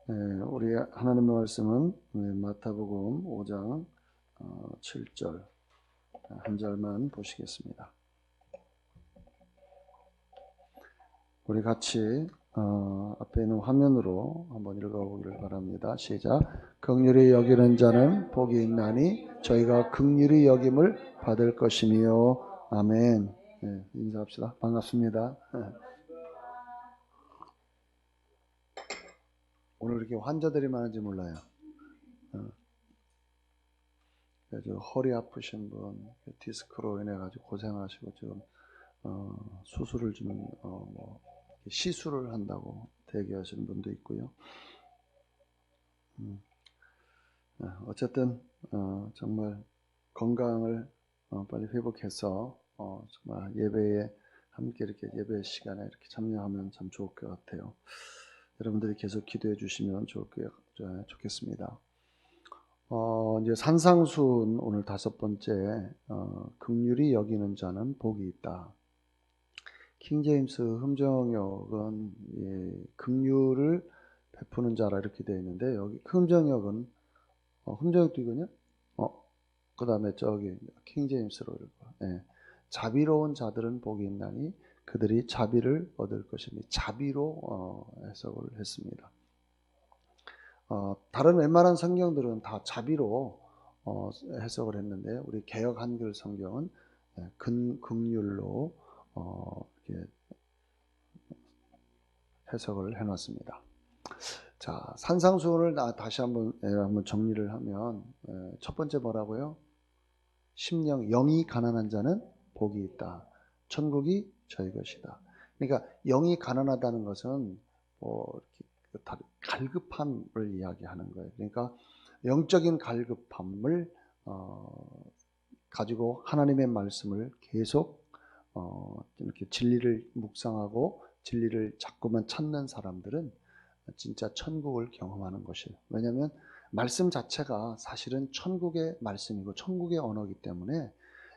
우리 하나님의 말씀은 마태복음 5장 7절 한 절만 보시겠습니다. 우리 같이 앞에 있는 화면으로 한번 읽어보기를 바랍니다. 시작. 긍휼히 여기는 자는 복이 있나니 저희가 긍휼히 여김을 받을 것이며. 아멘. 인사합시다. 반갑습니다. 오늘 이렇게 환자들이 많은지 몰라요. 허리 아프신 분, 디스크로 인해 가지고 고생하시고 지금 수술을 좀 시술을 한다고 대기하시는 분도 있고요. 어쨌든 정말 건강을 빨리 회복해서 정말 예배에 함께 이렇게 예배 시간에 이렇게 참여하면 참 좋을 것 같아요. 여러분들이 계속 기도해 주시면 좋겠습니다. 이제 산상수훈 오늘 5번째, 긍휼히 여기는 자는 복이 있다. 킹제임스 흠정역은 긍휼을 베푸는 자라 이렇게 되어 있는데, 여기 흠정역은 흠정역도 이거냐? 그 다음에 저기 킹제임스로 읽어. 자비로운 자들은 복이 있나니 그들이 자비를 얻을 것입니다. 자비로 해석을 했습니다. 다른 웬만한 성경들은 다 자비로 해석을 했는데, 우리 개역 한글 성경은 긍휼로 이렇게 해석을 해놨습니다. 자, 산상수훈을 다시 한번 정리를 하면, 첫 번째 뭐라고요? 심령 영이 가난한 자는 복이 있다. 천국이 저희 것이다. 그러니까 영이 가난하다는 것은 이렇게 갈급함을 이야기하는 거예요. 그러니까 영적인 갈급함을 가지고 하나님의 말씀을 계속 이렇게 진리를 묵상하고 진리를 자꾸만 찾는 사람들은 진짜 천국을 경험하는 것이에요. 왜냐하면 말씀 자체가 사실은 천국의 말씀이고 천국의 언어이기 때문에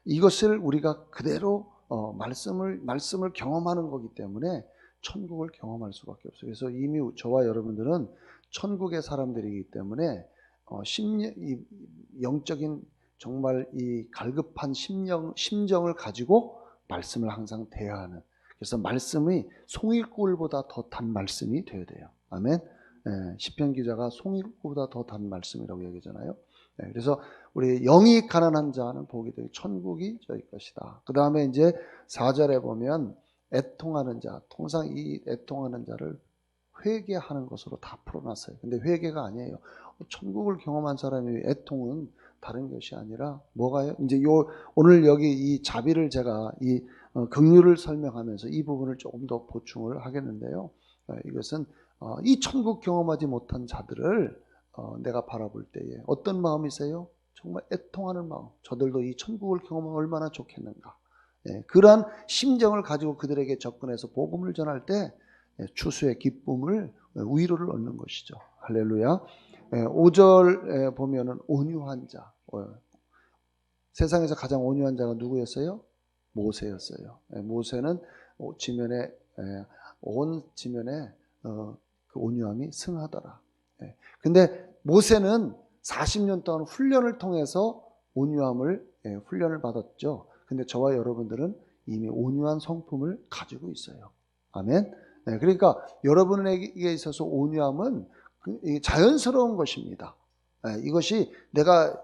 이것을 우리가 그대로 말씀을 경험하는 거기 때문에 천국을 경험할 수밖에 없어요. 그래서 이미 저와 여러분들은 천국의 사람들이기 때문에 영적인 정말 이 갈급한 심정을 가지고 말씀을 항상 대하는, 그래서 말씀이 송일꿀보다 더 단 말씀이 되어야 돼요. 아멘. 시편 기자가 송일꿀보다 더 단 말씀이라고 얘기하잖아요. 그래서 우리 영이 가난한 자는 복이 되고 천국이 저희 것이다. 그 다음에 이제 4절에 보면 애통하는 자, 통상 이 애통하는 자를 회개하는 것으로 다 풀어놨어요. 근데 회개가 아니에요. 천국을 경험한 사람이 애통은 다른 것이 아니라 뭐가요? 이제 오늘 여기 이 자비를 제가 이 긍휼을 설명하면서 이 부분을 조금 더 보충을 하겠는데요. 이것은 이 천국 경험하지 못한 자들을 내가 바라볼 때에 어떤 마음이세요? 정말 애통하는 마음. 저들도 이 천국을 경험하면 얼마나 좋겠는가. 그러한 심정을 가지고 그들에게 접근해서 복음을 전할 때 추수의 기쁨을, 위로를 얻는 것이죠. 할렐루야. 5절 보면은 온유한 자. 세상에서 가장 온유한 자가 누구였어요? 모세였어요. 모세는 온 지면에 그 온유함이 승하더라. 근데 모세는 40년 동안 훈련을 통해서 온유함을 훈련을 받았죠. 근데 저와 여러분들은 이미 온유한 성품을 가지고 있어요. 아멘. 그러니까 여러분에게 있어서 온유함은 자연스러운 것입니다. 이것이 내가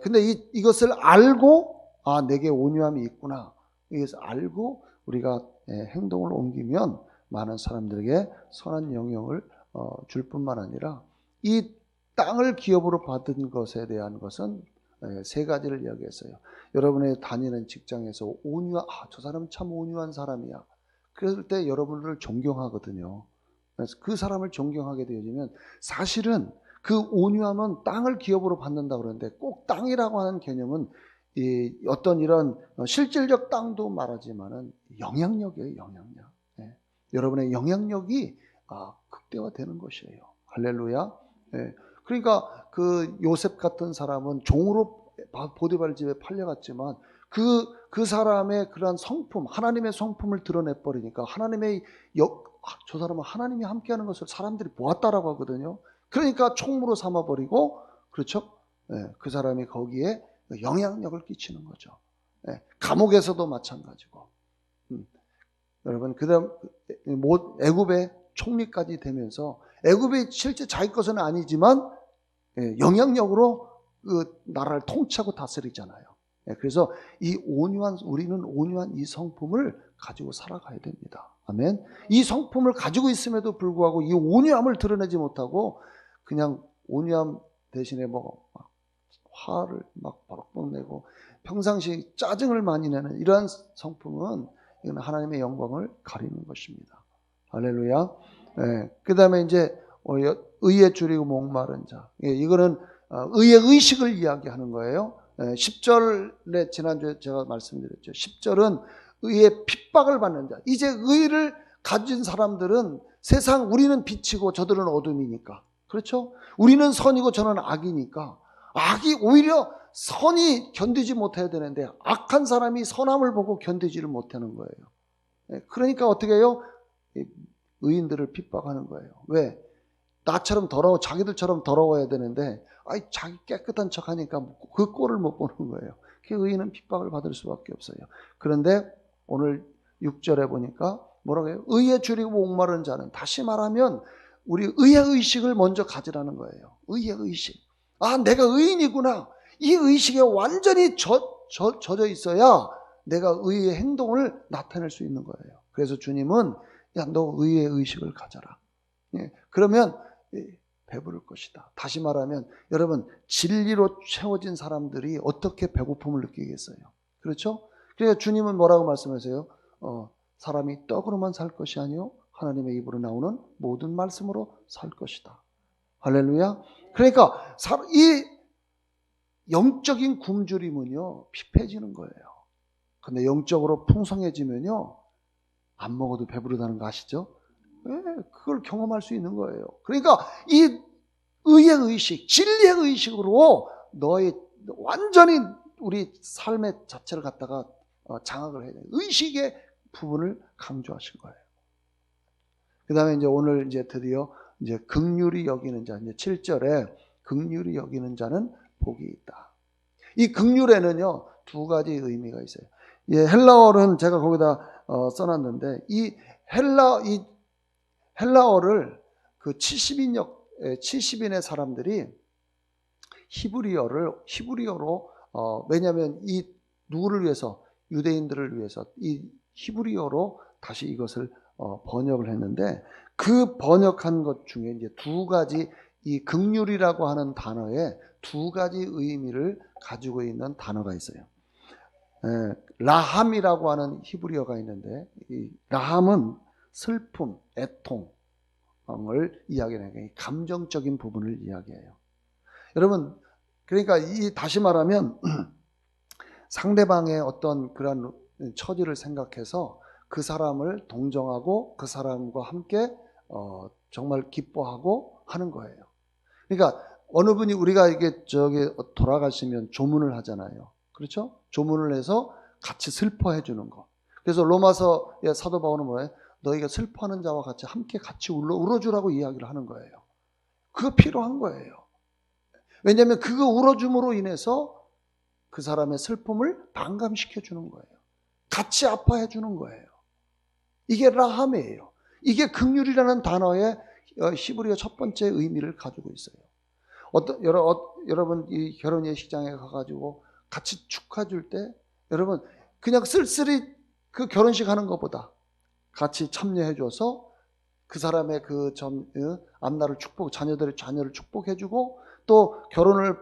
근데 이것을 알고 내게 온유함이 있구나. 이것을 알고 우리가 행동을 옮기면 많은 사람들에게 선한 영향을 줄 뿐만 아니라 이 땅을 기업으로 받은 것에 대한 것은 3가지를 이야기했어요. 여러분의 다니는 직장에서 저 사람은 참 온유한 사람이야. 그럴 때 여러분을 존경하거든요. 그래서 그 사람을 존경하게 되어지면 사실은 그 온유함은 땅을 기업으로 받는다 그러는데, 꼭 땅이라고 하는 개념은 어떤 이런 실질적 땅도 말하지만은 영향력이에요. 영향력. 여러분의 영향력이 극대화되는 것이에요. 할렐루야. 그러니까 그 요셉 같은 사람은 종으로 보디발 집에 팔려갔지만 그 사람의 그러한 성품, 하나님의 성품을 드러내버리니까 저 사람은 하나님이 함께하는 것을 사람들이 보았다라고 하거든요. 그러니까 총무로 삼아버리고, 그렇죠? 예, 그 사람이 거기에 영향력을 끼치는 거죠. 예, 감옥에서도 마찬가지고. 여러분, 그다음 애굽의 총리까지 되면서 애굽이 실제 자기 것은 아니지만 영향력으로 그 나라를 통치하고 다스리잖아요. 그래서 우리는 온유한 이 성품을 가지고 살아가야 됩니다. 아멘. 이 성품을 가지고 있음에도 불구하고 이 온유함을 드러내지 못하고 그냥 온유함 대신에 뭐 화를 막 버럭버럭 내고 평상시 짜증을 많이 내는 이러한 성품은 이건 하나님의 영광을 가리는 것입니다. 할렐루야. 그 다음에 이제 의에 줄이고 목마른 자. 이거는 의의 의식을 이야기하는 거예요. 10절에 지난주에 제가 말씀드렸죠. 10절은 의의 핍박을 받는 자. 이제 의를 가진 사람들은 세상 우리는 빛이고 저들은 어둠이니까. 그렇죠? 우리는 선이고 저는 악이니까. 악이 오히려 선이 견디지 못해야 되는데 악한 사람이 선함을 보고 견디지를 못하는 거예요. 그러니까 어떻게 해요? 의인들을 핍박하는 거예요. 왜? 나처럼 자기들처럼 더러워야 되는데 자기 깨끗한 척하니까 그 꼴을 못 보는 거예요. 그 의인은 핍박을 받을 수밖에 없어요. 그런데 오늘 6절에 보니까 뭐라고 해요? 의에 줄이고 목마른 자는, 다시 말하면 우리 의의 의식을 먼저 가지라는 거예요. 의의 의식. 내가 의인이구나. 이 의식에 완전히 젖어 있어야 내가 의의 행동을 나타낼 수 있는 거예요. 그래서 주님은 너 의의 의식을 가져라. 그러면 배부를 것이다. 다시 말하면 여러분, 진리로 채워진 사람들이 어떻게 배고픔을 느끼겠어요? 그렇죠? 그러니까 주님은 뭐라고 말씀하세요? 사람이 떡으로만 살 것이 아니요 하나님의 입으로 나오는 모든 말씀으로 살 것이다. 할렐루야. 그러니까 이 영적인 굶주림은요 피폐해지는 거예요. 근데 영적으로 풍성해지면요 안 먹어도 배부르다는 거 아시죠? 그걸 경험할 수 있는 거예요. 그러니까 이 의의 의식, 진리의 의식으로 완전히 우리 삶의 자체를 갖다가 장악을 해야 돼요. 의식의 부분을 강조하신 거예요. 그 다음에 이제 오늘 이제 드디어 이제 긍휼히 여기는 자, 이제 7절에 긍휼히 여기는 자는 복이 있다. 이 긍휼에는요 두 가지 의미가 있어요. 헬라어는 제가 거기다 써놨는데 이 헬라어를 그 70인의 사람들이 히브리어로 왜냐하면 이 누구를 위해서, 유대인들을 위해서 이 히브리어로 다시 이것을 번역을 했는데, 그 번역한 것 중에 이제 두 가지, 이 긍휼이라고 하는 단어에 두 가지 의미를 가지고 있는 단어가 있어요. 라함이라고 하는 히브리어가 있는데, 이 라함은 슬픔, 애통을 이야기해요. 감정적인 부분을 이야기해요. 여러분, 그러니까 다시 말하면 상대방의 어떤 그런 처지를 생각해서 그 사람을 동정하고 그 사람과 함께 정말 기뻐하고 하는 거예요. 그러니까 어느 분이, 우리가 이게 돌아가시면 조문을 하잖아요. 그렇죠? 조문을 해서 같이 슬퍼해 주는 거. 그래서 로마서의 사도 바울은 뭐예요? 너희가 슬퍼하는 자와 같이 울어주라고 이야기를 하는 거예요. 그거 필요한 거예요. 왜냐하면 그거 울어줌으로 인해서 그 사람의 슬픔을 반감시켜 주는 거예요. 같이 아파해 주는 거예요. 이게 라함이에요. 이게 긍휼이라는 단어의 히브리어 첫 번째 의미를 가지고 있어요. 여러분 이 결혼 예식장에 가가지고 같이 축하 줄 때, 여러분 그냥 쓸쓸히 그 결혼식 하는 것보다 같이 참여해줘서 그 사람의 앞날을 자녀를 축복해주고, 또 결혼을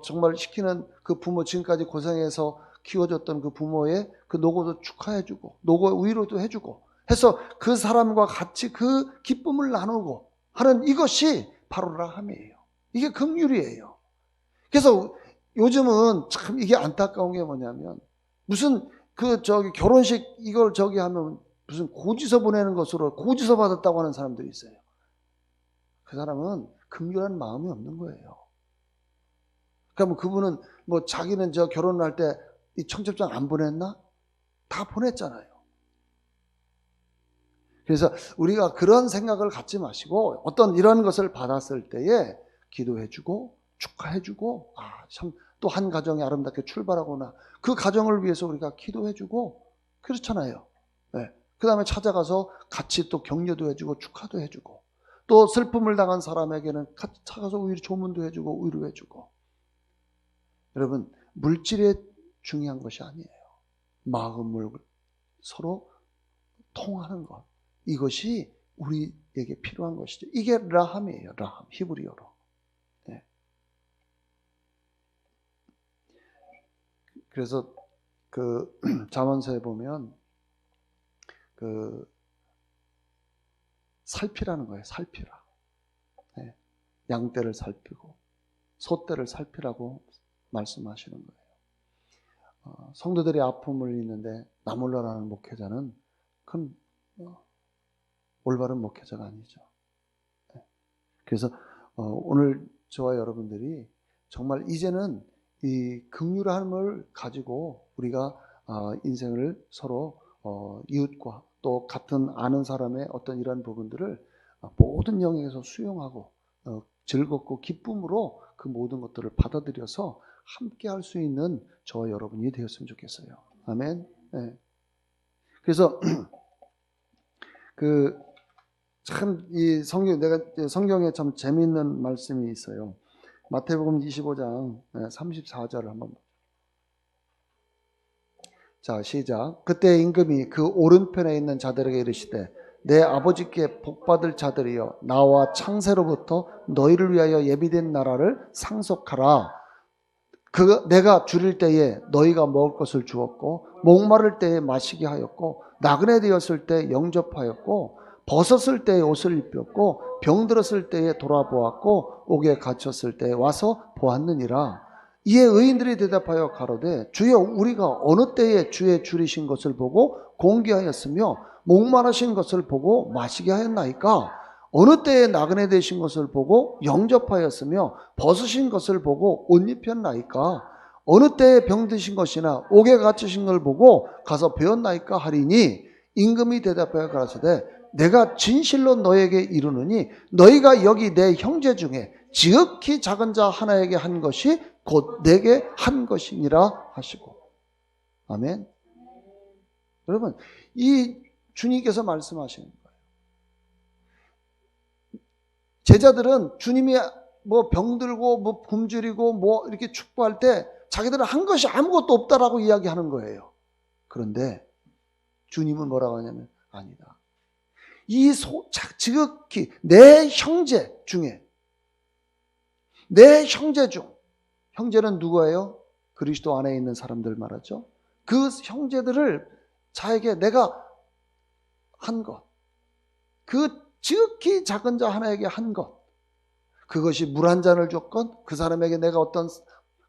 정말 시키는 그 부모, 지금까지 고생해서 키워줬던 그 부모의 그 노고도 축하해주고 노고 위로도 해주고 해서 그 사람과 같이 그 기쁨을 나누고 하는, 이것이 바로 라함이에요. 이게 긍휼이에요. 그래서 요즘은 참 이게 안타까운 게 뭐냐면, 무슨 결혼식 이걸 하면 무슨 고지서 보내는 것으로 고지서 받았다고 하는 사람들이 있어요. 그 사람은 긍휼한 마음이 없는 거예요. 그러면 그분은 자기는 결혼할 때 이 청첩장 안 보냈나? 다 보냈잖아요. 그래서 우리가 그런 생각을 갖지 마시고 어떤 이런 것을 받았을 때에 기도해주고 축하해주고 참 또 한 가정이 아름답게 출발하거나 그 가정을 위해서 우리가 기도해주고 그렇잖아요. 네. 그 다음에 찾아가서 같이 또 격려도 해주고 축하도 해주고 또 슬픔을 당한 사람에게는 같이 찾아가서 오히려 조문도 해주고 위로해주고. 여러분, 물질이 중요한 것이 아니에요. 마음을 서로 통하는 것, 이것이 우리에게 필요한 것이죠. 이게 라함이에요. 라함, 히브리어로. 네. 그래서 그 잠언서에 보면 그 살피라는 거예요. 살피라. 네. 양떼를 살피고 소떼를 살피라고 말씀하시는 거예요. 성도들이 아픔을 입는데 나몰라라는 목회자는 큰 올바른 목회자가 아니죠. 네. 그래서 오늘 저와 여러분들이 정말 이제는 이 긍휼함을 가지고 우리가 인생을 서로 이웃과 또 같은 아는 사람의 어떤 이런 부분들을 모든 영역에서 수용하고 즐겁고 기쁨으로 그 모든 것들을 받아들여서 함께 할 수 있는 저와 여러분이 되었으면 좋겠어요. 아멘. 네. 그래서 참 이 성경에 참 재미있는 말씀이 있어요. 마태복음 25장 34절을 한번. 자, 시작. 그때 임금이 그 오른편에 있는 자들에게 이르시되 내 아버지께 복받을 자들이여 나와 창세로부터 너희를 위하여 예비된 나라를 상속하라. 내가 줄일 때에 너희가 먹을 것을 주었고 목마를 때에 마시게 하였고 나그네 되었을 때 영접하였고 벗었을 때에 옷을 입혔고 병들었을 때에 돌아보았고 옥에 갇혔을 때에 와서 보았느니라. 이에 의인들이 대답하여 가로되 주여 우리가 어느 때에 주의 줄이신 것을 보고 공개하였으며 목마르신 것을 보고 마시게 하였나이까? 어느 때에 나그네 되신 것을 보고 영접하였으며 벗으신 것을 보고 옷 입혔나이까? 어느 때에 병드신 것이나 옥에 갇히신 걸 보고 가서 배웠나이까 하리니 임금이 대답하여 가라사대 내가 진실로 너에게 이르노니 너희가 여기 내 형제 중에 지극히 작은 자 하나에게 한 것이 곧 내게 한 것이니라 하시고. 아멘. 여러분, 이 주님께서 말씀하시는 거예요. 제자들은 주님이 뭐 병들고 뭐 굶주리고 뭐 이렇게 축복할 때 자기들은 한 것이 아무것도 없다라고 이야기하는 거예요. 그런데 주님은 뭐라고 하냐면 아니다. 지극히 내 형제 중에 내 형제 중, 형제는 누구예요? 그리스도 안에 있는 사람들 말하죠. 그 형제들을 자에게 내가 한 것, 그 지극히 작은 자 하나에게 한 것, 그것이 물 한 잔을 줬건 그 사람에게 내가 어떤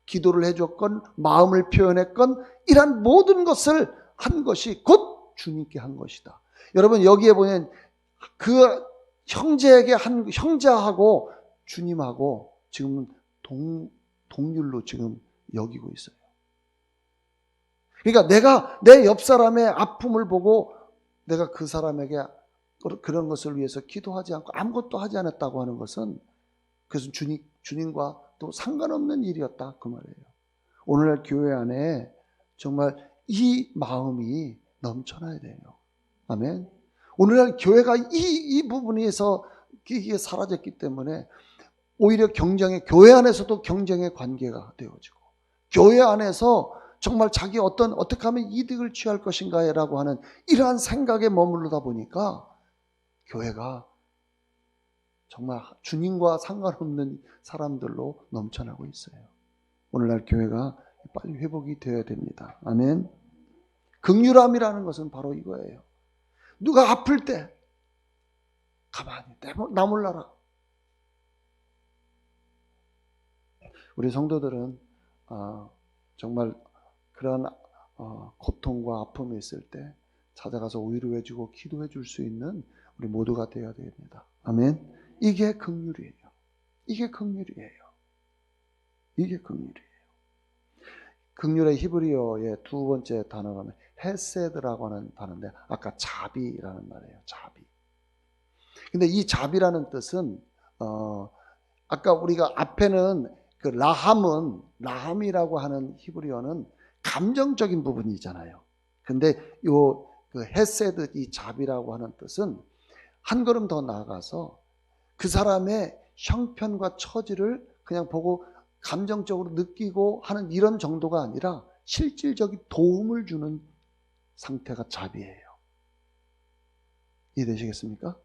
기도를 해줬건 마음을 표현했건 이런 모든 것을 한 것이 곧 주님께 한 것이다. 여러분 여기에 보면 그 형제에게 한 형제하고 주님하고 지금 동률로 지금 여기고 있어요. 그러니까 내가 내 옆 사람의 아픔을 보고 내가 그 사람에게 그런 것을 위해서 기도하지 않고 아무것도 하지 않았다고 하는 것은 그것은 주님과 또 상관없는 일이었다 그 말이에요. 오늘날 교회 안에 정말 이 마음이 넘쳐나야 돼요. 아멘. 오늘날 교회가 이 부분에서 이게 사라졌기 때문에 오히려 교회 안에서도 경쟁의 관계가 되어지고 교회 안에서 정말 자기 어떻게 하면 이득을 취할 것인가라고 하는 이러한 생각에 머무르다 보니까 교회가 정말 주님과 상관없는 사람들로 넘쳐나고 있어요. 오늘날 교회가 빨리 회복이 되어야 됩니다. 아멘. 긍휼함이라는 것은 바로 이거예요. 누가 아플 때 가만히 나 몰라라. 우리 성도들은 정말 그런 고통과 아픔이 있을 때 찾아가서 위로해주고 기도해줄 수 있는 우리 모두가 되어야 됩니다. 아멘. 이게 긍휼이에요. 이게 긍휼이에요. 이게 긍휼이에요. 긍휼의 히브리어의 두 번째 단어가 헤세드라고 하는 단어인데 아까 자비라는 말이에요. 자비. 근데 이 자비라는 뜻은 아까 우리가 앞에는 그 라함이라고 하는 히브리어는 감정적인 부분이잖아요. 근데 요 그 헤세드 이 자비라고 하는 뜻은 한 걸음 더 나아가서 그 사람의 형편과 처지를 그냥 보고 감정적으로 느끼고 하는 이런 정도가 아니라 실질적인 도움을 주는 상태가 자비예요. 이해되시겠습니까?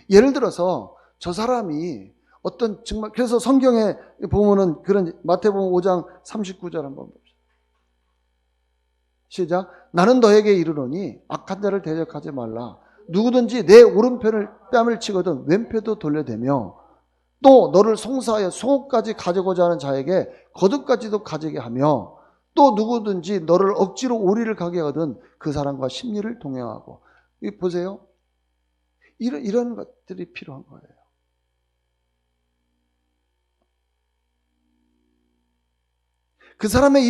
예를 들어서 저 사람이 어떤 정말 그래서 성경에 보면은 그런 마태복음 5장 39절 한번 봅시다. 시작. 나는 너에게 이르노니 악한 자를 대적하지 말라. 누구든지 내 오른편을 뺨을 치거든 왼편도 돌려대며 또 너를 송사하여 속옷까지 가져고자 하는 자에게 겉옷까지도 가지게 하며 또 누구든지 너를 억지로 오리를 가게 하거든 그 사람과 심리를 동행하고. 보세요. 이런 것들이 필요한 거예요. 그 사람의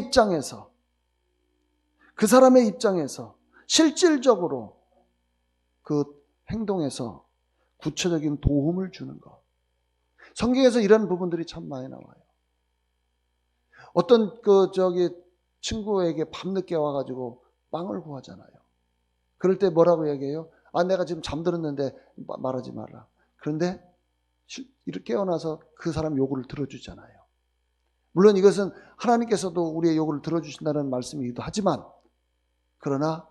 입장에서 실질적으로 그 행동에서 구체적인 도움을 주는 것. 성경에서 이런 부분들이 참 많이 나와요. 어떤 친구에게 밤늦게 와가지고 빵을 구하잖아요. 그럴 때 뭐라고 얘기해요? 내가 지금 잠들었는데 말하지 마라. 그런데 이렇게 깨어나서 그 사람 요구를 들어주잖아요. 물론 이것은 하나님께서도 우리의 요구를 들어주신다는 말씀이기도 하지만 그러나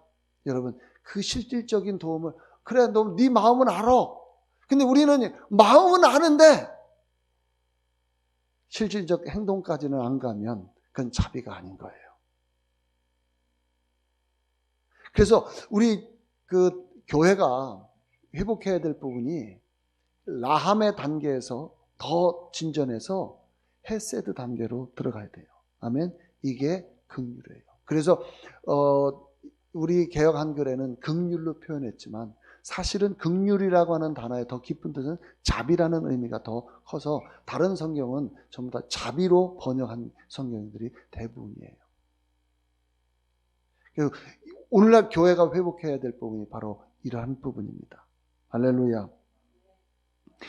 여러분 그 실질적인 도움을 그래 너 네 마음은 알아. 근데 우리는 마음은 아는데 실질적 행동까지는 안 가면 그건 자비가 아닌 거예요. 그래서 우리 그 교회가 회복해야 될 부분이 라함의 단계에서 더 진전해서 헤세드 단계로 들어가야 돼요. 아멘. 이게 긍휼이에요. 그래서 우리 개역 한글에는 긍휼로 표현했지만 사실은 긍휼이라고 하는 단어의 더 깊은 뜻은 자비라는 의미가 더 커서 다른 성경은 전부 다 자비로 번역한 성경들이 대부분이에요. 오늘날 교회가 회복해야 될 부분이 바로 이러한 부분입니다. 할렐루야.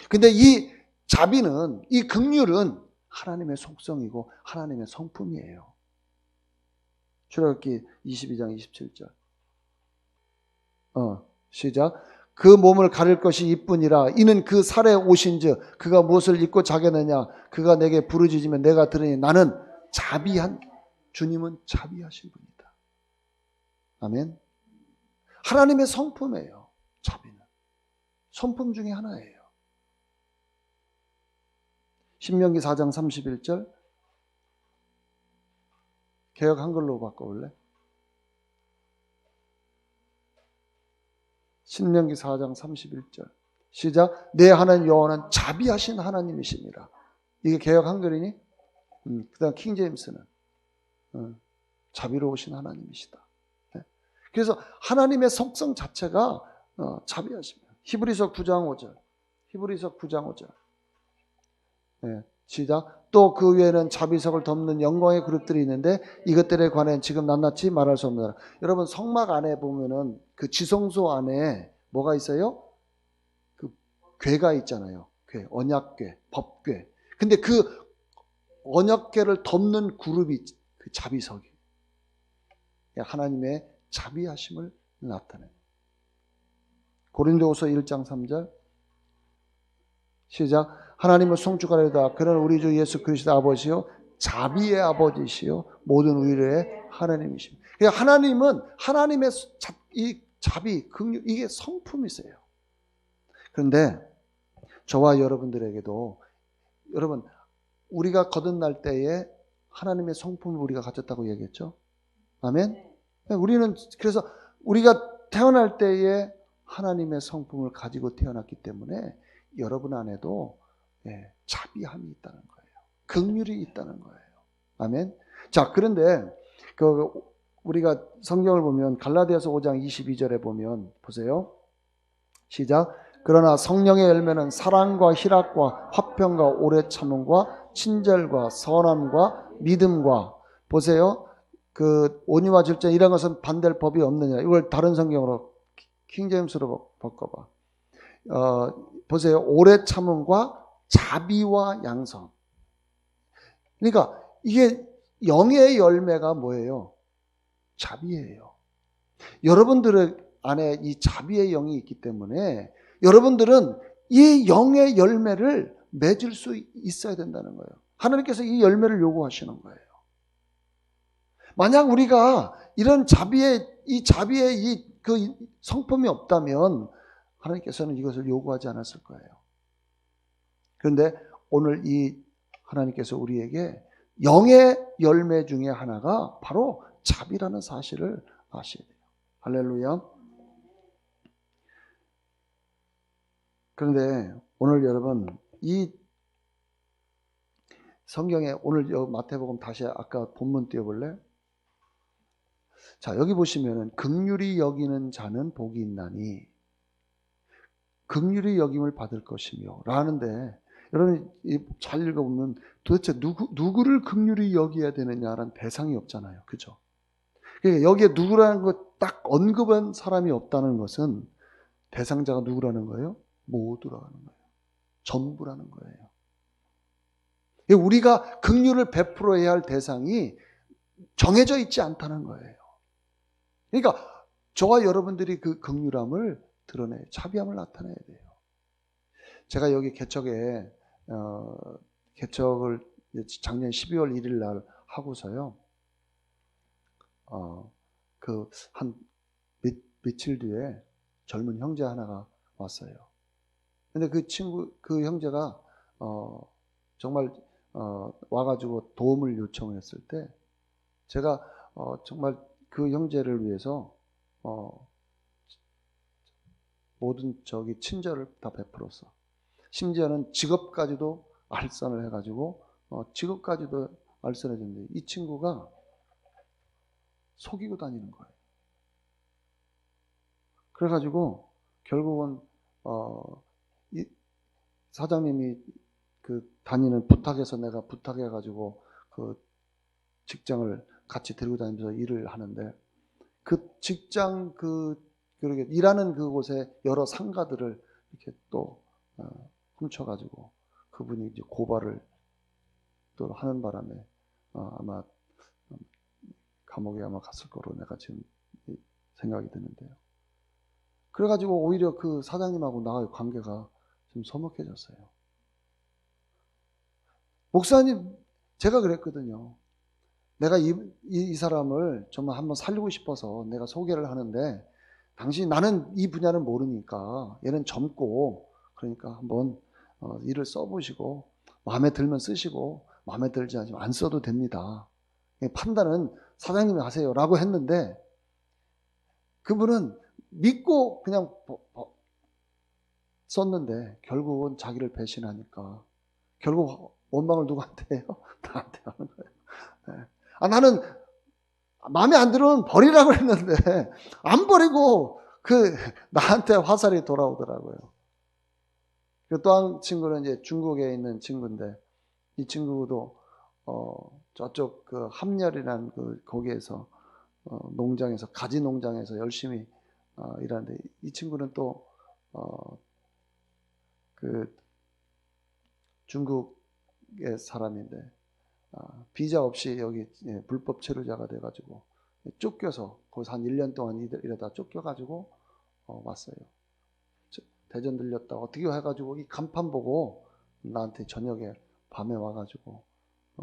근데 이 자비는, 이 긍휼은 하나님의 속성이고 하나님의 성품이에요. 출애굽기 22장 27절. 시작. 그 몸을 가릴 것이 이뿐이라 이는 그 살에 오신즉 그가 무엇을 입고 자겠느냐 그가 내게 부르짖으면 내가 들으니 나는 자비한 주님은 자비하신 분이다. 아멘. 하나님의 성품이에요. 자비는 성품 중에 하나예요. 신명기 4장 31절 개역 한글로 바꿔볼래? 신명기 4장 31절 시작. 내 하나님 여호와는 자비하신 하나님이십니다. 이게 개역 한글이니? 그 다음 킹제임스는 자비로우신 하나님이시다. 네. 그래서 하나님의 속성 자체가 자비하십니다. 히브리서 9장 5절 히브리서 9장 5절 네. 시작. 또 그 외에는 자비석을 덮는 영광의 그룹들이 있는데 이것들에 관해 지금 낱낱이 말할 수 없느니라. 여러분 성막 안에 보면은 그 지성소 안에 뭐가 있어요? 그 궤가 있잖아요. 궤, 언약궤, 법궤. 근데 그 언약궤를 덮는 그룹이 그 자비석이 하나님의 자비하심을 나타내요. 고린도후서 1장 3절 시작. 하나님은 송축하려다 그는 우리 주 예수 그리스도 아버지요 자비의 아버지시요 모든 의뢰의 하나님이십니다. 그러니까 하나님은 하나님의 이 자비, 긍휼 이게 성품이세요. 그런데 저와 여러분들에게도 여러분 우리가 거듭날 때에 하나님의 성품을 우리가 가졌다고 얘기했죠. 아멘. 우리는 그래서 우리가 태어날 때에 하나님의 성품을 가지고 태어났기 때문에 여러분 안에도 자비함이 있다는 거예요. 긍휼이 있다는 거예요. 아멘. 자, 그런데 우리가 성경을 보면 갈라디아서 5장 22절에 보면 보세요. 시작. 그러나 성령의 열매는 사랑과 희락과 화평과 오래 참음과 친절과 선함과 믿음과 보세요. 그 온유와 질전 이런 것은 반대할 법이 없느냐. 이걸 다른 성경으로 킹제임스로 바꿔봐. 보세요. 오래 참음과 자비와 양선. 그러니까 이게 영의 열매가 뭐예요? 자비예요. 여러분들 안에 이 자비의 영이 있기 때문에 여러분들은 이 영의 열매를 맺을 수 있어야 된다는 거예요. 하나님께서 이 열매를 요구하시는 거예요. 만약 우리가 이런 자비의 그 성품이 없다면 하나님께서는 이것을 요구하지 않았을 거예요. 그런데 오늘 이 하나님께서 우리에게 영의 열매 중에 하나가 바로 자비라는 사실을 아셔야 돼요. 할렐루야. 그런데 오늘 여러분 이 성경에 오늘 마태복음 다시 아까 본문 띄워볼래? 자, 여기 보시면은 긍휼히 여기는 자는 복이 있나니 긍휼히 여김을 받을 것이며 라는데 여러분 잘 읽어보면 도대체 누구를 긍휼히 여겨야 되느냐라는 대상이 없잖아요. 그죠? 그러니까 여기에 누구라는 것 딱 언급한 사람이 없다는 것은 대상자가 누구라는 거예요? 모두라는 거예요. 전부라는 거예요. 우리가 긍휼을 베풀어야 할 대상이 정해져 있지 않다는 거예요. 그러니까 저와 여러분들이 그 긍휼함을 드러내요. 자비함을 나타내야 돼요. 제가 여기 개척을 작년 12월 1일 날 하고서요. 그 한 며칠 뒤에 젊은 형제 하나가 왔어요. 근데 그 형제가 정말 와가지고 도움을 요청했을 때 제가 정말 그 형제를 위해서 모든 친절을 다 베풀었어. 심지어는 직업까지도 알선을 해가지고 직업까지도 알선해줬는데 이 친구가 속이고 다니는 거예요. 그래가지고 결국은 이 사장님이 그 다니는 부탁해서 내가 부탁해가지고 그 직장을 같이 데리고 다니면서 일을 하는데 그 직장 그렇게 일하는 그곳에 여러 상가들을 이렇게 또 훔쳐가지고 그분이 이제 고발을 또 하는 바람에 아마 감옥에 아마 갔을 거로 내가 지금 생각이 드는데요. 그래가지고 오히려 그 사장님하고 나의 관계가 좀 서먹해졌어요. 목사님, 제가 그랬거든요. 내가 이 사람을 정말 한번 살리고 싶어서 내가 소개를 하는데 나는 이 분야를 모르니까 얘는 젊고 그러니까 한번 일을 써보시고 마음에 들면 쓰시고 마음에 들지 않으면 안 써도 됩니다. 판단은 사장님이 하세요 라고 했는데 그분은 믿고 그냥 썼는데 결국은 자기를 배신하니까 결국 원망을 누구한테 해요? 나한테 하는 거예요. 네. 나는 마음에 안 들으면 버리라고 했는데 안 버리고 나한테 화살이 돌아오더라고요. 또 한 친구는 이제 중국에 있는 친구인데 이 친구도 저쪽 그 함렬이라는 거기에서 농장에서 가지 농장에서 열심히 일하는데 이 친구는 또 그 중국의 사람인데 비자 없이 여기 불법 체류자가 돼가지고 쫓겨서 거기서 한 1년 동안 일하다 쫓겨가지고 왔어요. 대전 들렸다 어떻게 해가지고 이 간판 보고 나한테 저녁에 밤에 와가지고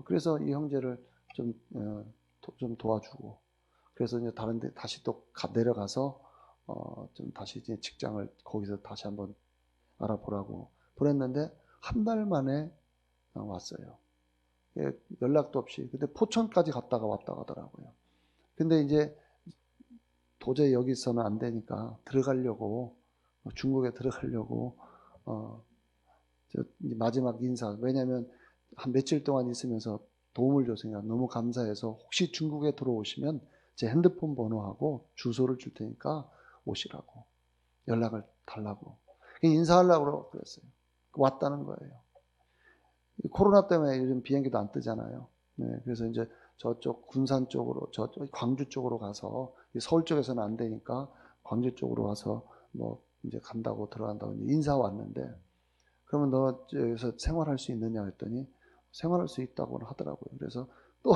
그래서 이 형제를 좀 도와주고 그래서 이제 다른데 다시 또 내려가서 좀 다시 이제 직장을 거기서 다시 한번 알아보라고 보냈는데 한 달 만에 왔어요. 연락도 없이. 근데 포천까지 갔다가 왔다 가더라고요. 근데 이제 도저히 여기서는 안 되니까 들어가려고 중국에 들어가려고 마지막 인사. 왜냐하면 한 며칠 동안 있으면서 도움을 줬으니까 너무 감사해서 혹시 중국에 들어오시면 제 핸드폰 번호하고 주소를 줄 테니까 오시라고 연락을 달라고 인사하려고 그랬어요. 왔다는 거예요. 코로나 때문에 요즘 비행기도 안 뜨잖아요. 네, 그래서 이제 저쪽 군산 쪽으로, 저쪽 광주 쪽으로 가서, 서울 쪽에서는 안 되니까 광주 쪽으로 가서 뭐 이제 간다고 들어간다고 인사 왔는데, 그러면 너 여기서 생활할 수 있느냐 했더니 생활할 수 있다고 하더라고요. 그래서 또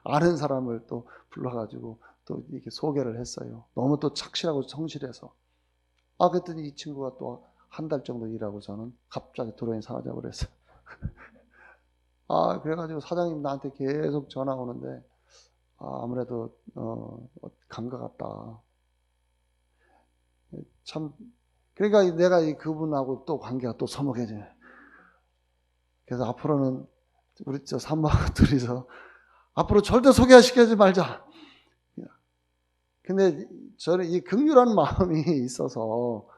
아는 사람을 또 불러가지고 또 이렇게 소개를 했어요. 너무 또 착실하고 성실해서. 그랬더니 이 친구가 또 한 달 정도 일하고서는 갑자기 들어온 사라져 버렸어요. 그래가지고 사장님 나한테 계속 전화 오는데, 아무래도 간 것 같다. 참, 그러니까 내가 그분하고 또 관계가 또 서먹해져요. 그래서 앞으로는 우리 산모하고 둘이서 앞으로 절대 소개시키지 말자. 근데 저는 이 긍휼한 마음이 있어서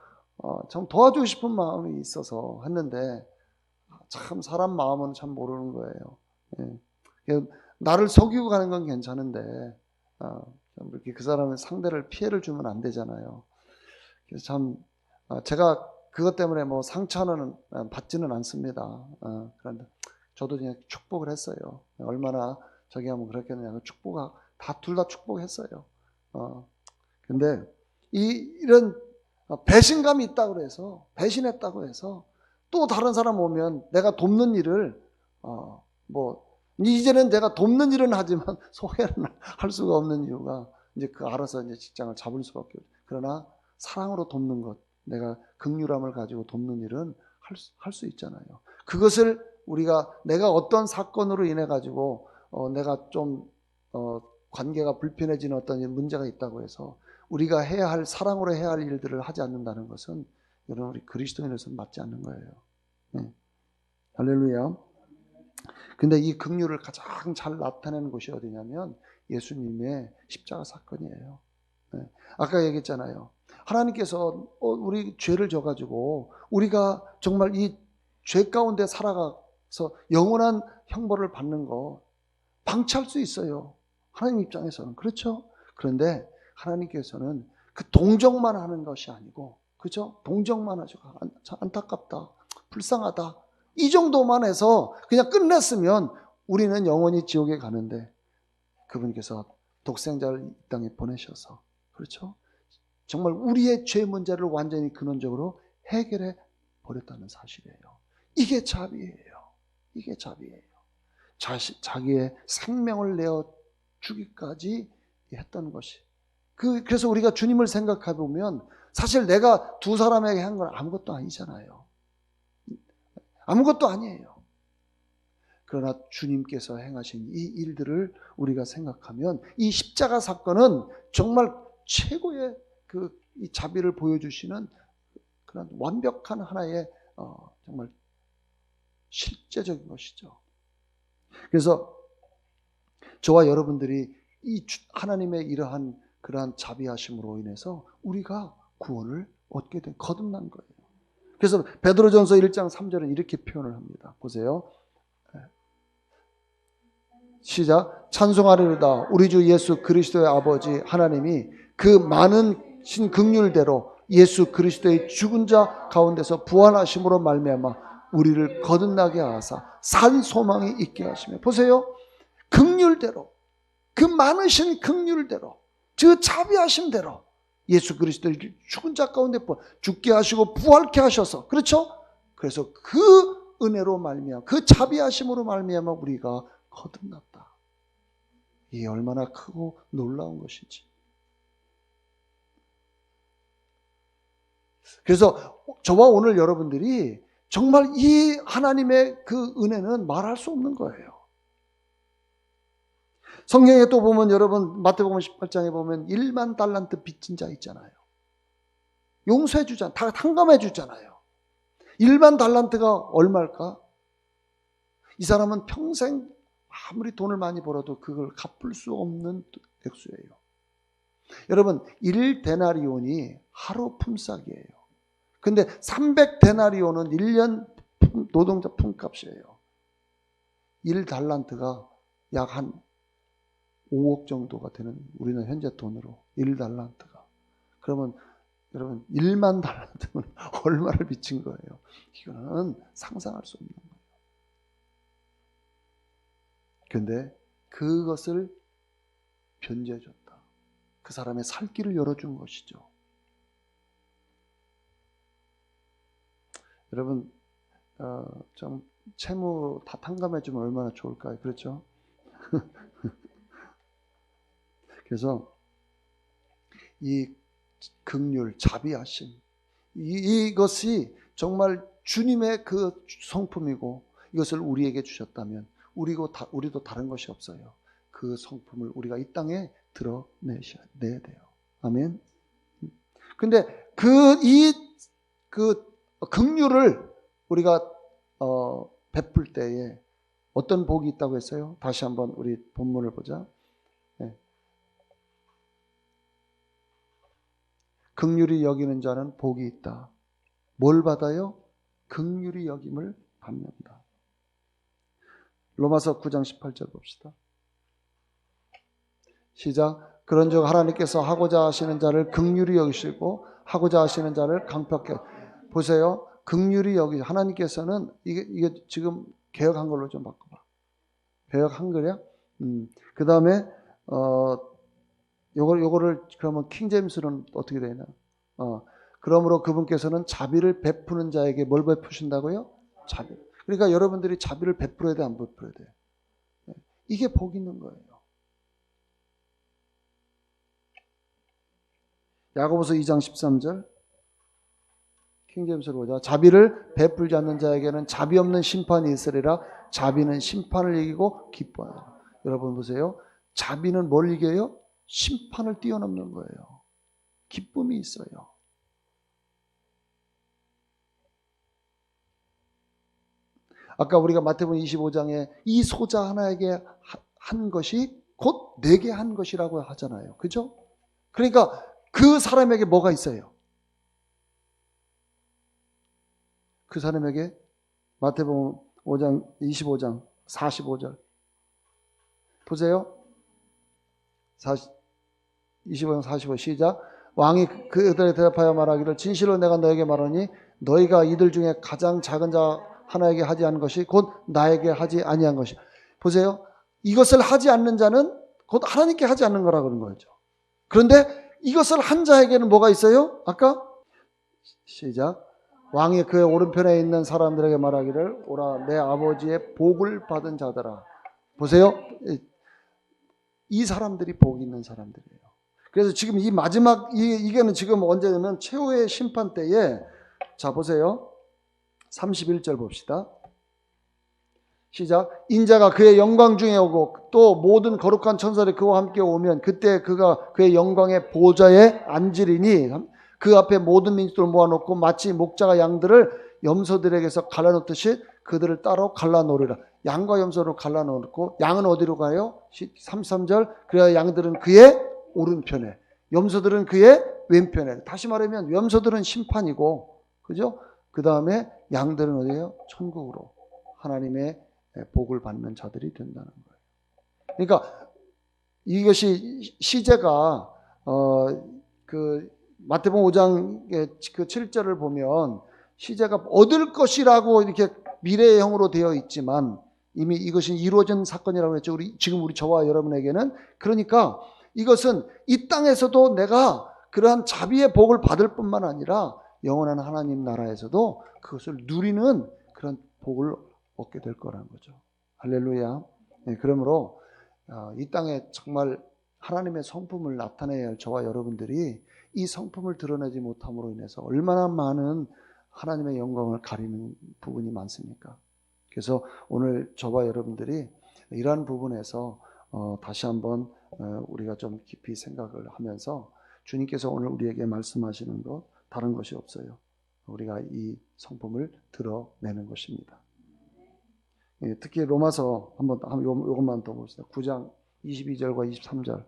참 도와주고 싶은 마음이 있어서 했는데, 참 사람 마음은 참 모르는 거예요. 예. 나를 속이고 가는 건 괜찮은데 이렇게 그 사람의 상대를 피해를 주면 안 되잖아요. 그래서 참 제가 그것 때문에 뭐 상처는 받지는 않습니다. 그런데 저도 그냥 축복을 했어요. 얼마나 저기 하면 그렇겠느냐. 둘 다 축복했어요. 근데 이런 배신감이 있다고 해서, 배신했다고 해서 또 다른 사람 오면 내가 돕는 일을 이제는 내가 돕는 일은 하지만 소개는 할 수가 없는 이유가, 이제 알아서 이제 직장을 잡을 수밖에 없어요. 그러나 사랑으로 돕는 것, 내가 긍휼함을 가지고 돕는 일은 할 수 있잖아요. 그것을 내가 어떤 사건으로 인해 가지고 내가 좀 관계가 불편해지는 어떤 문제가 있다고 해서 우리가 사랑으로 해야 할 일들을 하지 않는다는 것은, 여러분, 우리 그리스도인으로서는 맞지 않는 거예요. 네. 할렐루야. 근데 이 긍휼을 가장 잘 나타내는 곳이 어디냐면 예수님의 십자가 사건이에요. 네. 아까 얘기했잖아요. 하나님께서 우리 죄를 져가지고 우리가 정말 이 죄 가운데 살아가서 영원한 형벌을 받는 거 방치할 수 있어요. 하나님 입장에서는. 그렇죠? 그런데 하나님께서는 그 동정만 하는 것이 아니고, 그죠? 동정만 하시고, 안타깝다, 불쌍하다, 이 정도만 해서 그냥 끝냈으면 우리는 영원히 지옥에 가는데, 그분께서 독생자를 이 땅에 보내셔서, 그렇죠? 정말 우리의 죄 문제를 완전히 근원적으로 해결해 버렸다는 사실이에요. 이게 자비예요. 이게 자비예요. 자기의 생명을 내어 주기까지 했던 것이. 그래서 우리가 주님을 생각해 보면 사실 내가 두 사람에게 한 건 아무것도 아니잖아요. 아무것도 아니에요. 그러나 주님께서 행하신 이 일들을 우리가 생각하면 이 십자가 사건은 정말 최고의 이 자비를 보여주시는 그런 완벽한 하나의 정말 실제적인 것이죠. 그래서 저와 여러분들이 이 하나님의 이러한 그러한 자비하심으로 인해서 우리가 구원을 얻게 된, 거듭난 거예요. 그래서 베드로전서 1장 3절은 이렇게 표현을 합니다. 보세요. 시작. 찬송하리로다. 우리 주 예수 그리스도의 아버지 하나님이 그 많은 신 긍휼대로 예수 그리스도의 죽은 자 가운데서 부활하심으로 말미암아 우리를 거듭나게 하사 산 소망이 있게 하시며. 보세요. 긍휼대로, 그 많으신 긍휼대로, 그 자비하심대로 예수 그리스도의 죽은 자 가운데 죽게 하시고 부활케 하셔서, 그렇죠? 그래서 그 은혜로 말미암아, 그 자비하심으로 말미암아 우리가 거듭났다. 이게 얼마나 크고 놀라운 것인지. 그래서 저와 오늘 여러분들이 정말 이 하나님의 그 은혜는 말할 수 없는 거예요. 성경에 또 보면 여러분 마태복음 18장에 보면 1만 달란트 빚진 자 있잖아요. 용서해 주잖아요. 다 탕감해 주잖아요. 1만 달란트가 얼마일까? 이 사람은 평생 아무리 돈을 많이 벌어도 그걸 갚을 수 없는 액수예요. 여러분 1데나리온이 하루 품삯이에요. 근데 300데나리온은 1년 노동자 품값이에요. 1달란트가 약 한 5억 정도가 되는, 우리는 현재 돈으로 1달란트가. 그러면 여러분 1만 달란트면 얼마를 빚진 거예요? 이거는 상상할 수 없는 거예요. 그런데 그것을 변제해 줬다. 그 사람의 살 길을 열어준 것이죠. 여러분, 좀 채무 다 탕감해 주면 얼마나 좋을까요? 그렇죠? 그래서 이 긍휼, 자비하심, 이것이 정말 주님의 그 성품이고, 이것을 우리에게 주셨다면 우리도 다른 것이 없어요. 그 성품을 우리가 이 땅에 드러내야 돼요. 아멘. 근데 그 긍휼을 우리가 베풀 때에 어떤 복이 있다고 했어요? 다시 한번 우리 본문을 보자. 네. 긍휼히 여기는 자는 복이 있다. 뭘 받아요? 긍휼히 여김을 받는다. 로마서 9장 18절 봅시다. 시작. 그런즉 하나님께서 하고자 하시는 자를 긍휼히 여기시고 하고자 하시는 자를 강팍해. 보세요. 긍휼히 여기 하나님께서는 이게 지금 개역 한글로 좀 바꿔봐. 개역 한글이야? 그 다음에 요거를 그러면 킹제임스는 어떻게 되나? 그러므로 그분께서는 자비를 베푸는 자에게 뭘 베푸신다고요? 자비. 그러니까 여러분들이 자비를 베풀어야 돼, 안 베풀어야 돼? 이게 복 있는 거예요. 야고보서 2장 13절 킹제임스로 보자. 자비를 베풀지 않는 자에게는 자비 없는 심판이 있으리라. 자비는 심판을 이기고 기뻐하라. 여러분 보세요. 자비는 뭘 이겨요? 심판을 뛰어넘는 거예요. 기쁨이 있어요. 아까 우리가 마태복음 25장에 이 소자 하나에게 한 것이 곧 내게 한 것이라고 하잖아요. 그죠? 그러니까 그 사람에게 뭐가 있어요? 그 사람에게 마태복음 5장 25장 45절 보세요. 25장 45 시작. 왕이 그들에 대답하여 말하기를 진실로 내가 너에게 말하니 너희가 이들 중에 가장 작은 자 하나에게 하지 않은 것이 곧 나에게 하지 아니한 것이. 보세요. 이것을 하지 않는 자는 곧 하나님께 하지 않는 거라 그런 거죠. 그런데 이것을 한 자에게는 뭐가 있어요? 아까 시작. 왕이 그의 오른편에 있는 사람들에게 말하기를 오라 내 아버지의 복을 받은 자들아. 보세요. 이 사람들이 복 있는 사람들이에요. 그래서 지금 이 마지막 이게는 지금 언제냐면 최후의 심판 때에 자 보세요. 31절 봅시다. 시작. 인자가 그의 영광 중에 오고 또 모든 거룩한 천사들이 그와 함께 오면 그때 그가 그의 영광의 보좌에 앉으리니 그 앞에 모든 민족들을 모아놓고 마치 목자가 양들을 염소들에게서 갈라놓듯이 그들을 따로 갈라놓으리라. 양과 염소를 갈라놓고 양은 어디로 가요? 33절. 그래야 양들은 그의 오른편에 염소들은 그의 왼편에. 다시 말하면 염소들은 심판이고 그죠? 그 다음에 양들은 어디예요? 천국으로 하나님의 복을 받는 자들이 된다는 거예요. 그러니까 이것이 시제가 그 마태복음 5장 그 7절을 보면 시제가 얻을 것이라고 이렇게 미래형으로 되어 있지만 이미 이것이 이루어진 사건이라고 했죠. 지금 우리 저와 여러분에게는. 그러니까 이것은 이 땅에서도 내가 그러한 자비의 복을 받을 뿐만 아니라 영원한 하나님 나라에서도 그것을 누리는 그런 복을 얻게 될 거라는 거죠. 할렐루야. 네, 그러므로 이 땅에 정말 하나님의 성품을 나타내야 할 저와 여러분들이 이 성품을 드러내지 못함으로 인해서 얼마나 많은 하나님의 영광을 가리는 부분이 많습니까? 그래서 오늘 저와 여러분들이 이러한 부분에서 다시 한번 우리가 좀 깊이 생각을 하면서 주님께서 오늘 우리에게 말씀하시는 것 다른 것이 없어요. 우리가 이 성품을 드러내는 것입니다. 특히 로마서 한번 요것만 더 봅시다. 9장 22절과 23절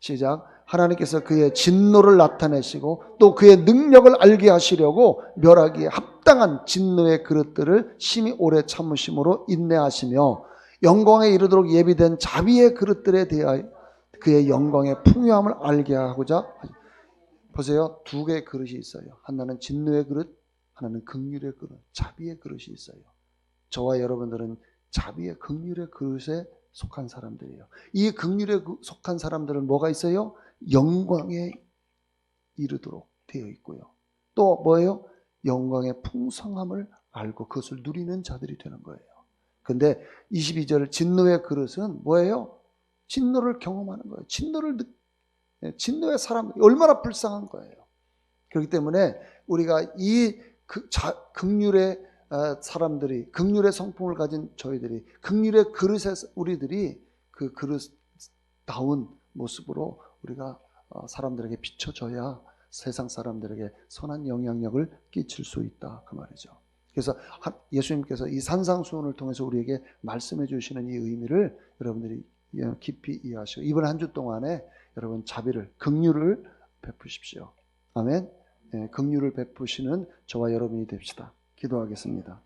시작. 하나님께서 그의 진노를 나타내시고 또 그의 능력을 알게 하시려고 멸하기에 합당한 진노의 그릇들을 심히 오래 참으심으로 인내하시며 영광에 이르도록 예비된 자비의 그릇들에 대하여 그의 영광의 풍요함을 알게 하고자. 보세요. 두 개의 그릇이 있어요. 하나는 진노의 그릇, 하나는 긍휼의 그릇, 자비의 그릇이 있어요. 저와 여러분들은 자비의 긍휼의 그릇에 속한 사람들이에요. 이 긍휼에 속한 사람들은 뭐가 있어요? 영광에 이르도록 되어 있고요. 또 뭐예요? 영광의 풍성함을 알고 그것을 누리는 자들이 되는 거예요. 근데 22절 진노의 그릇은 뭐예요? 진노를 경험하는 거예요. 진노의 사람 얼마나 불쌍한 거예요. 그렇기 때문에 우리가 이 긍휼의 사람들이, 긍휼의 성품을 가진 저희들이, 긍휼의 그릇에 우리들이 그 그릇다운 모습으로 우리가 사람들에게 비춰져야 세상 사람들에게 선한 영향력을 끼칠 수 있다 그 말이죠. 그래서 예수님께서 이 산상수훈을 통해서 우리에게 말씀해 주시는 이 의미를 여러분들이 깊이 이해하시고 이번 한 주 동안에 여러분 자비를, 긍휼을 베푸십시오. 아멘. 긍휼을 베푸시는 저와 여러분이 됩시다. 기도하겠습니다.